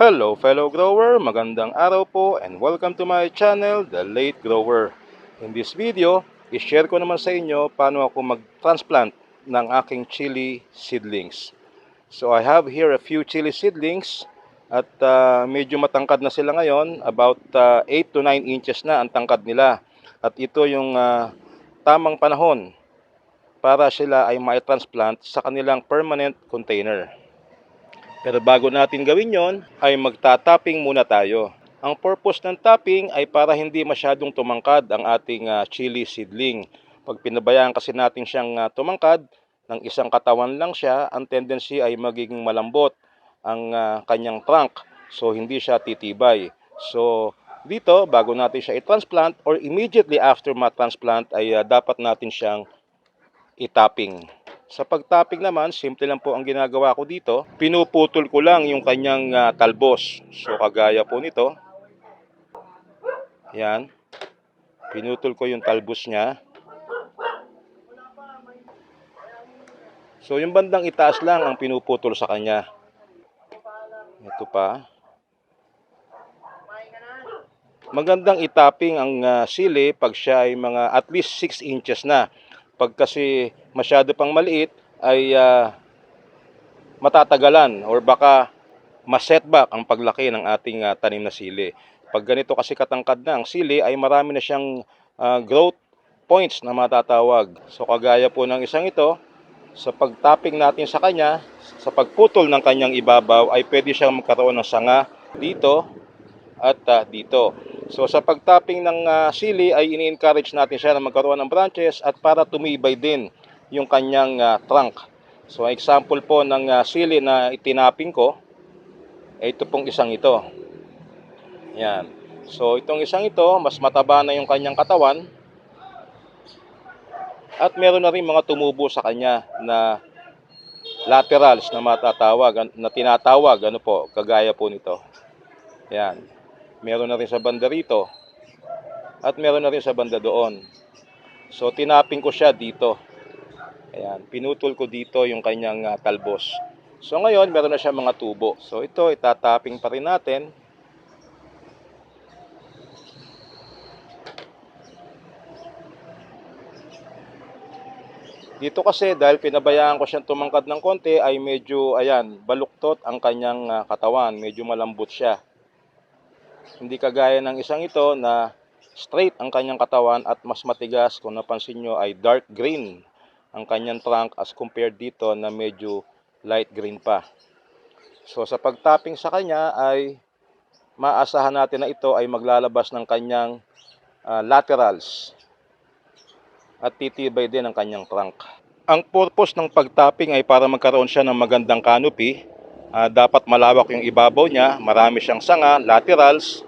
Hello fellow grower, magandang araw po and welcome to my channel, The Late Grower. In this video, i-share ko naman sa inyo paano ako mag-transplant ng aking chili seedlings. So I have here a few chili seedlings at medyo matangkad na sila ngayon, about 8 to 9 inches na ang tangkad nila. At ito yung tamang panahon para sila ay ma-transplant sa kanilang permanent container. Pero bago natin gawin yon, ay magta-topping muna tayo. Ang purpose ng topping ay para hindi masyadong tumangkad ang ating chili seedling. Pag pinabayaan kasi natin siyang tumangkad, ng isang katawan lang siya, ang tendency ay magiging malambot ang kanyang trunk. So hindi siya titibay. So dito, bago natin siya i-transplant or immediately after ma-transplant ay dapat natin siyang i-topping. Sa pag-topping naman, simple lang po ang ginagawa ko dito. Pinuputol ko lang yung kanyang talbos. So kagaya po nito. Yan. Pinutol ko yung talbos niya. So yung bandang itaas lang ang pinuputol sa kanya. Ito pa. Magandang itapping ang sili pag siya ay mga at least 6 inches na. Pag kasi masyado pang maliit ay matatagalan or baka ma-setback ang paglaki ng ating tanim na sili. Pag ganito kasi katangkad na ang sili ay marami na siyang growth points na matatawag. So kagaya po ng isang ito, sa pag-topping natin sa kanya, sa pagputol ng kanyang ibabaw ay pwede siyang magkaroon ng sanga dito at dito. So sa pag-topping ng sili ay ini-encourage natin siya na magkaroon ng branches at para tumibay din yung kanyang trunk. So example po ng sili na itinapping ko, ito pong isang ito. Yan. So itong isang ito, mas mataba na yung kanyang katawan at meron na rin mga tumubo sa kanya na laterals na matatawag, na tinatawag, ano po, kagaya po nito. Yan. Meron na rin sa banda rito. At meron na rin sa banda doon. So, tinapping ko siya dito. Ayan. Pinutol ko dito yung kanyang talbos. So, ngayon, meron na siya mga tubo. So, ito, itatapping pa rin natin. Dito kasi, dahil pinabayaan ko siyang tumangkad ng konti, ay medyo, ayan, baluktot ang kanyang katawan. Medyo malambot siya. Hindi kagaya ng isang ito na straight ang kanyang katawan at mas matigas. Kung napansin nyo ay dark green ang kanyang trunk as compared dito na medyo light green pa. So sa pag-topping sa kanya ay maasahan natin na ito ay maglalabas ng kanyang laterals at titibay din ang kanyang trunk. Ang purpose ng pag-topping ay para magkaroon siya ng magandang canopy. Dapat malawak yung ibabaw niya, marami siyang sanga, laterals,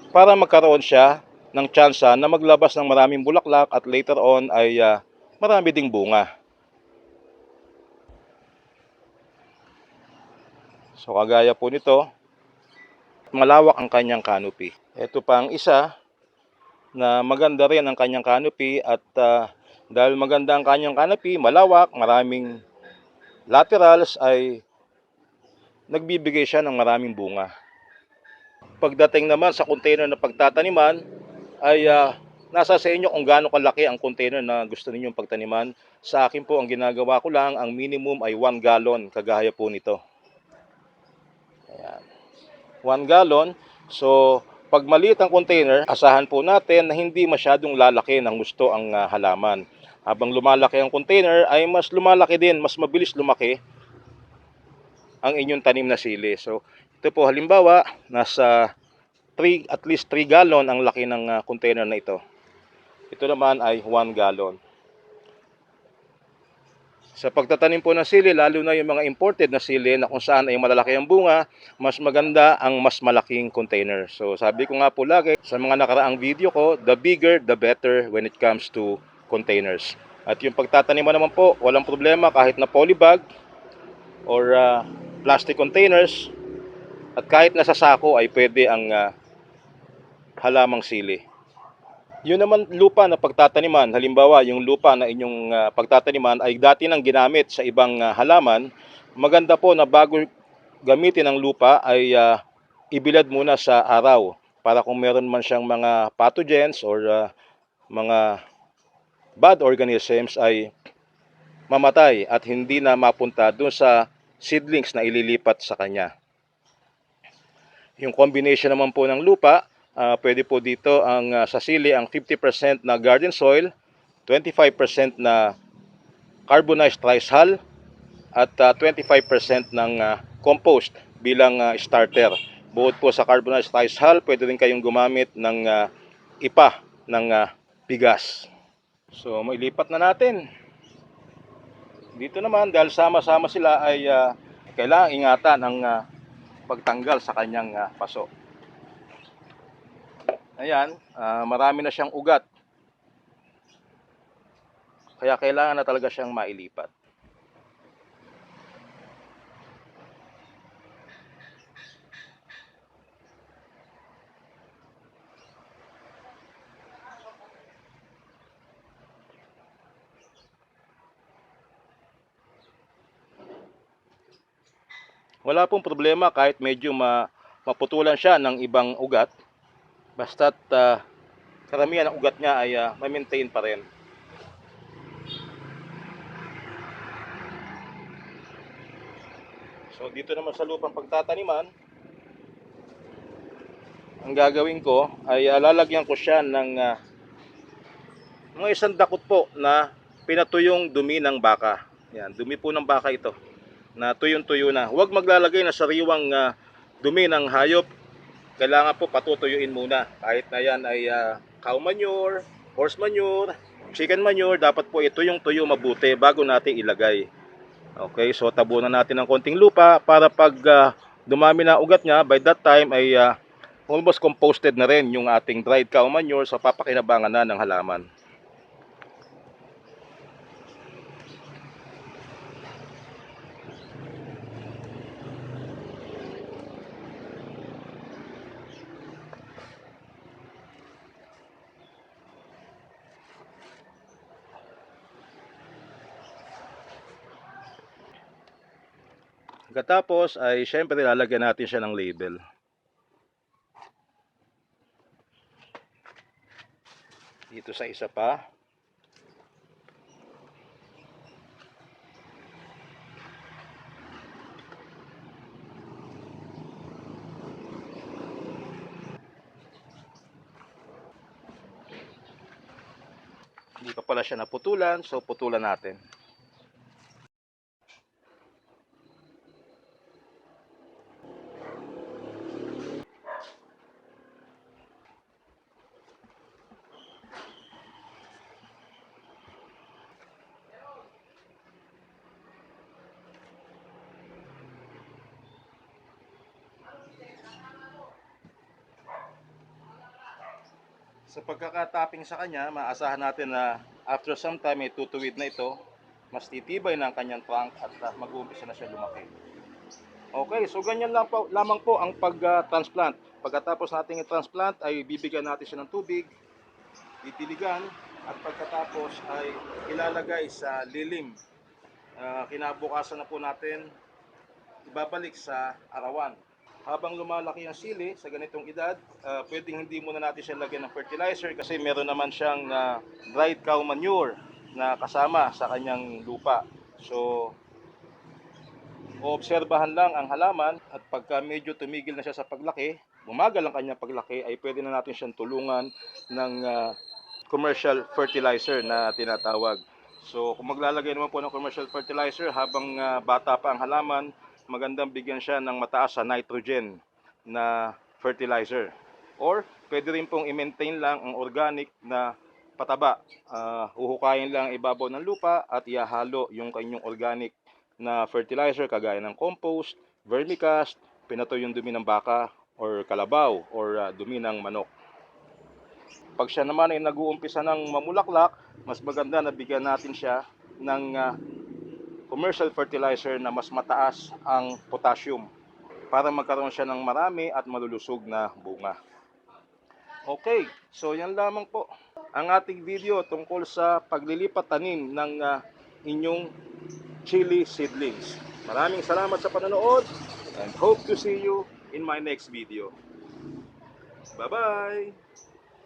para magkaroon siya ng tsansa na maglabas ng maraming bulaklak at later on ay marami ding bunga. So kagaya po nito, malawak ang kanyang canopy. Ito pa ang isa na maganda rin ang kanyang canopy at dahil maganda ang kanyang canopy, malawak, maraming laterals ay nagbibigay siya ng maraming bunga. Pagdating naman sa container na pagtataniman ay nasa sa inyo kung gaano kalaki ang container na gusto ninyong pagtaniman. Sa akin po ang ginagawa ko lang, ang minimum ay 1 gallon kagaya po nito. Ayan. 1 gallon. So pag maliit ang container, asahan po natin na hindi masyadong lalaki ng gusto ang halaman. Habang lumalaki ang container ay mas lumalaki din, mas mabilis lumaki ang inyong tanim na sili. So, ito po halimbawa, nasa at least 3 gallon ang laki ng container na ito. Ito naman ay 1 gallon. Sa pagtatanim po ng sili, lalo na yung mga imported na sili na kung saan ay malalaki ang bunga, mas maganda ang mas malaking container. So, sabi ko nga po lagi sa mga nakaraang video ko, the bigger, the better when it comes to containers. At yung pagtatanim mo naman po, walang problema kahit na polybag or plastic containers at kahit nasa sako ay pwede ang halamang sili. Yun naman lupa na pagtataniman, halimbawa yung lupa na inyong pagtataniman ay dati nang ginamit sa ibang halaman, maganda po na bago gamitin ang lupa ay ibilad muna sa araw para kung meron man siyang mga pathogens or mga bad organisms ay mamatay at hindi na mapunta doon sa seedlings na ililipat sa kanya. Yung combination naman po ng lupa, pwede po dito ang sa sili ang 50% na garden soil, 25% na carbonized rice hull, at 25% ng compost bilang starter. Bukod po sa carbonized rice hull, pwede rin kayong gumamit ng ipa ng bigas. So, mailipat na natin. Dito naman, dahil sama-sama sila ay kailangang ingatan ang pagtanggal sa kanyang paso. Ayan, marami na siyang ugat. Kaya kailangan na talaga siyang mailipat. Wala pong problema kahit medyo maputulan siya ng ibang ugat. Basta't karamihan ng ugat niya ay ma-maintain pa rin. So dito naman sa lupang pagtataniman, ang gagawin ko ay lalagyan ko siya ng mga isang dakot po na pinatuyong dumi ng baka. Yan, dumi po ng baka ito na tuyong-tuyo na. Huwag maglalagay na sariwang dumi ng hayop. Kailangan po patutuyuin muna. Kahit na yan ay cow manure, horse manure, chicken manure, dapat po ito yung tuyo mabuti bago natin ilagay. Okay, so tabunan natin ng konting lupa para pag dumami na ugat niya, by that time ay almost composted na rin yung ating dried cow manure, so papakinabangan na ng halaman. Pagkatapos ay syempre lalagyan natin siya ng label. Dito sa isa pa. Hindi pa pala siya naputulan, so putulan natin. Sa pagkakatapping sa kanya, maasahan natin na after some time ay tutuwid na ito, mas titibay na ang kanyang trunk at mag-uumpisa na siya lumaki. Okay, so ganyan lang po, lamang po ang pag-transplant. Pagkatapos nating i-transplant ay bibigyan natin siya ng tubig, ditiligan, at pagkatapos ay ilalagay sa lilim. Kinabukasan na po natin ibabalik sa arawan. Habang lumalaki ang sili sa ganitong edad, pwedeng hindi muna natin siya lagyan ng fertilizer kasi meron naman siyang dried cow manure na kasama sa kanyang lupa. So, oobserbahan lang ang halaman at pagka medyo tumigil na siya sa paglaki, bumagal ang kanyang paglaki, ay pwede na natin siyang tulungan ng commercial fertilizer na tinatawag. So, kung maglalagay naman po ng commercial fertilizer habang bata pa ang halaman, magandang bigyan siya ng mataas sa nitrogen na fertilizer. Or pwede rin pong i-maintain lang ang organic na pataba. Huhukayin lang ibabaw ng lupa at ihahalo yung kanyang organic na fertilizer kagaya ng compost, vermicast, pinatoy yung dumi ng baka or kalabaw or dumi ng manok. Pag siya naman ay nag-uumpisa ng mamulaklak, mas maganda na bigyan natin siya ng commercial fertilizer na mas mataas ang potassium para magkaroon siya ng marami at malulusog na bunga. Okay, so yan lamang po ang ating video tungkol sa paglilipat tanim ng inyong chili seedlings. Maraming salamat sa panonood. and hope to see you in my next video. Bye-bye!